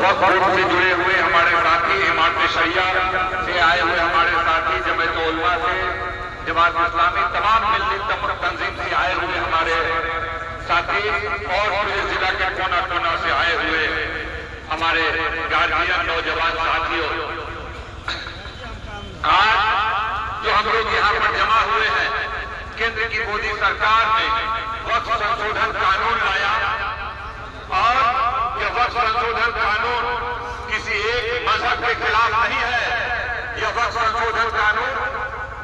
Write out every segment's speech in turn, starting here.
वक्फ board से जुड़े हुए हमारे साथी, इमारत शरिया से आए हुए हमारे साथी, जमात उलमा से, जमात इस्लामी, तमाम मिलनी तंजीम से आए हुए हमारे साथी और पूरे जिला के कोना कोना से आए हुए हमारे गार्जियन, नौजवान साथियों, आज जो हम लोग यहाँ पर जमा हुए हैं, केंद्र की मोदी सरकार ने वक्फ संशोधन कानून लाया और यह वक्फ संशोधन कानून किसी एक मजहब के खिलाफ नहीं है। यह वक्फ संशोधन कानून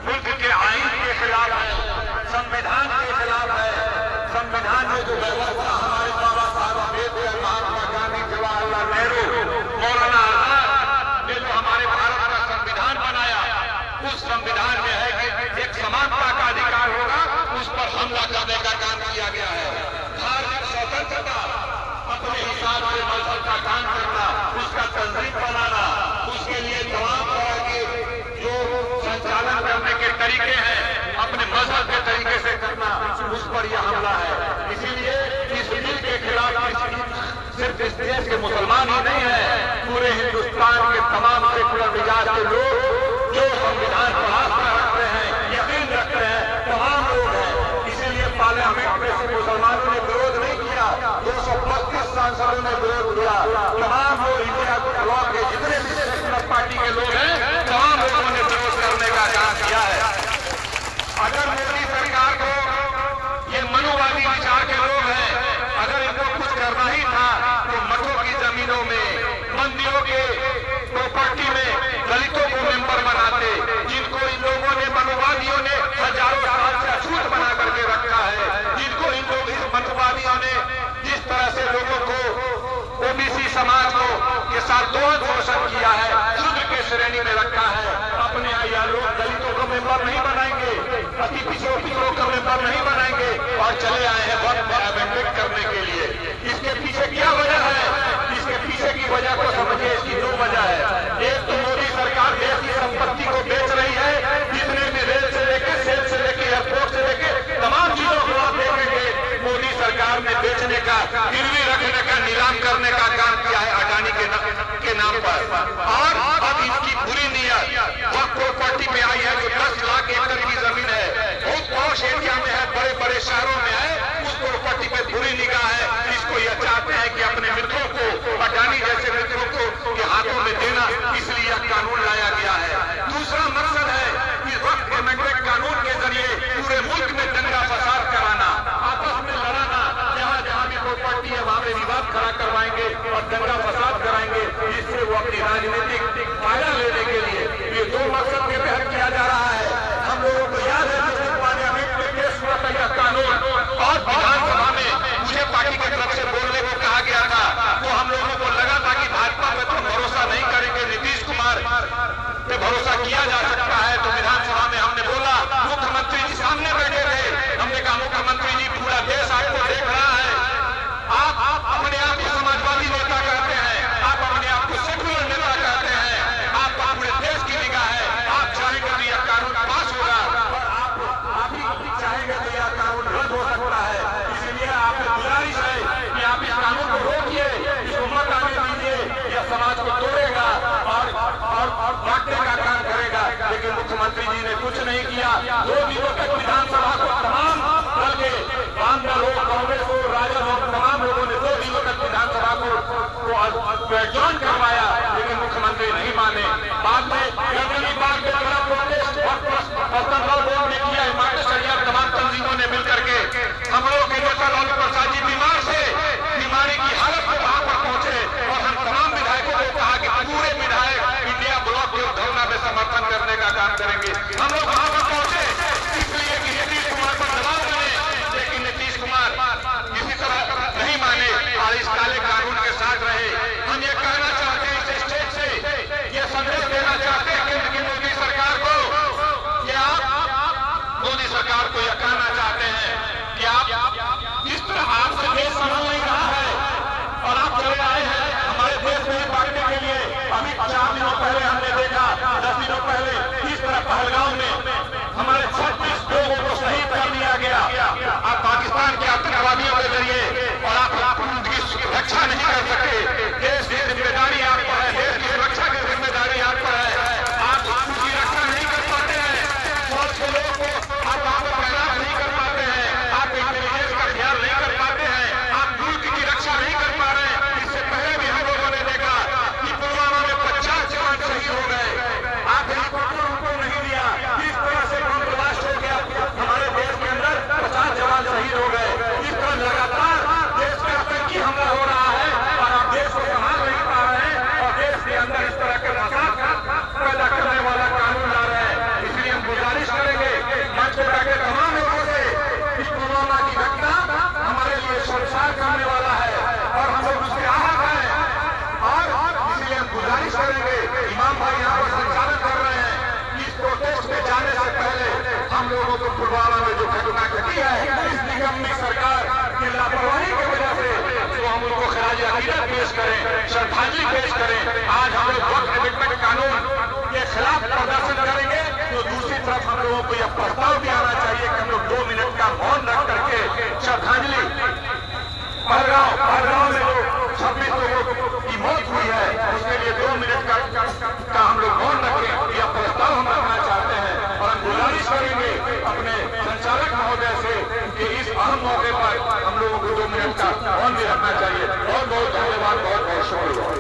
मुल्क के आईन के खिलाफ है, संविधान के खिलाफ है। संविधान में जो व्यवस्था हमारे बाबा साहब अम्बेडकर, महात्मा गांधी, जवाहरलाल नेहरू, मौलाना आजाद ने जो हमारे भारत का संविधान बनाया, उस संविधान में है कि एक समानता का अधिकार होगा, उस पर हमला करने का काम किया गया है। धार्मिक स्वतंत्रता, अपने हिसाब से मजहब का काम करना, उसका तंजीम बनाना, उसके लिए तमाम तरह के जो संचालन करने के तरीके हैं अपने मजहब के तरीके से करना, उस पर यह हमला है। इसीलिए इस बिल के खिलाफ सिर्फ इस देश के मुसलमान ही नहीं है, पूरे हिंदुस्तान के तमाम सेकुलर मिजाज के लोग जो संविधान पर आस्था रखते हैं, यकीन रखते हैं, तमाम लोग हैं। इसीलिए पार्लियामेंट में से मुसलमानों ने विरोध नहीं किया, 232 सांसदों ने विरोध किया। तमाम लोग इंडिया ब्लॉक के जितने भी सेकुलर पार्टी के लोग हैं, तमाम लोगों ने विरोध करने का काम किया है। अगर मोदी सरकार को, ये मनुवादी विचार के लोग हैं, अगर इनको कुछ करना ही था तो मठों की जमीनों में, मंदिरों के प्रॉपर्टी में दलितों को मेंबर बनाते, जिनको इन लोगों ने, मनुवादियों ने हजारों साल से अछूत बना करके रखा है, जिनको इन लोग, इस मनुवादियों ने जिस तरह से लोगों को, ओबीसी समाज को के साथ दोहन शोषण किया है, शूद्र के श्रेणी में रखा है। अपने यहाँ लोग दलितों को मेंबर नहीं बनाएंगे, अति पिछड़ों को मेंबर नहीं बनाएंगे और चले आए हैं वक्त अमेंडमेंट करने के लिए। इसके पीछे क्या वजह है? इसके पीछे की वजह को समझिए। इसकी दो वजह है। एक तो मोदी सरकार देश की संपत्ति को बेच रही है, जितने भी रेल से लेकर, सेल से लेकर, एयरपोर्ट से लेकर तमाम चीजों को आप देखेंगे, मोदी सरकार ने बेचने का, गिरवी रखने का, नीलाम करने का काम किया है अडानी के नाम पर। और अब इनकी बुरी नीयत वक्फ प्रॉपर्टी में आई है, जो 10 लाख एकड़ की जमीन है, बहुत पॉश एरिया में है, बड़े बड़े शहरों में है, उस प्रॉपर्टी पे बुरी निगाह है। इसको यह चाहते हैं कि अपने मित्रों को, अडानी जैसे मित्रों को के हाथों में देना, इसलिए यह कानून लाया गया है। दूसरा मकसद है कि वक्फ अमेंडमेंट कानून के जरिए पूरे मुल्क में दंगा फसाद कराना, आपस में लड़ाना, जहां जहां भी प्रॉपर्टी है वहां पे विवाद खड़ा करवाएंगे और दंगा फसाद कराएंगे, जिससे वो अपनी राजनीतिक फायदा लेने के लिए ये दो मकसद के तहत किया जा रहा है। हम लोगों को याद है कि पार्लियामेंट में पेश हुआ था यह कानून और विधानसभा में मुझे पार्टी की तरफ से बोलने को कहा गया था, तो हम लोगों को लगा था कि भाजपा पे तो भरोसा नहीं करेंगे, नीतीश कुमार पे भरोसा किया जा सकता है। तो विधानसभा में हमने बोला, मुख्यमंत्री जी सामने बैठे थे, हमने कहा मुख्यमंत्री जी पूरा देश आपको देख रहा है, आप अपने आप को समाजवादी नेता कहते हैं, आप अपने आप को सेकुलर नेता कहते हैं, आपका पूरे देश की निगाह है, आप चाहेंगे तो यह कानून पास होगा और आप ही चाहेंगे तो यह कानून रद्द हो सकता है। इसीलिए आपसे गुजारिश है कि आप इस कानून को रोकिए, इसको मत आने दीजिए, यह समाज को तोड़ेगा और बांटने का काम करेगा। लेकिन मुख्यमंत्री जी ने कुछ नहीं किया। 2 दिनों तक विधानसभा को तमाम दल के, वाम दल हो, कांग्रेस हो, राजद हो, तमाम लोगों ने 2 दिनों तक विधानसभा को एडजॉर्न करवाया, लेकिन मुख्यमंत्री नहीं माने। बाद में गंदगी बाग में बड़ा प्रोटेस्ट बोर्ड ने किया, इमारत शरिया तमाम तंजीमों ने मिलकर के, हम लोग के नेता लालू प्रसाद जी बीमार से, बीमारी की हालत में वहां पर पहुंचे और हम तमाम विधायकों को कहा कि पूरे विधायक इंडिया ब्लॉक के धरना में समर्थन करने का काम करेंगे। हम लोग वहां पर पहुंचे इसलिए कि नीतीश कुमार पर दबाव बने, लेकिन नीतीश कुमार इसी तरह नहीं माने और इस काले कानून के साथ रहे। हम ये कहना चाहते हैं अहम मौके पर हम लोगों को 2 मिनट का मौन भी रखना चाहिए। बहुत बहुत धन्यवाद, बहुत बहुत शुक्रिया।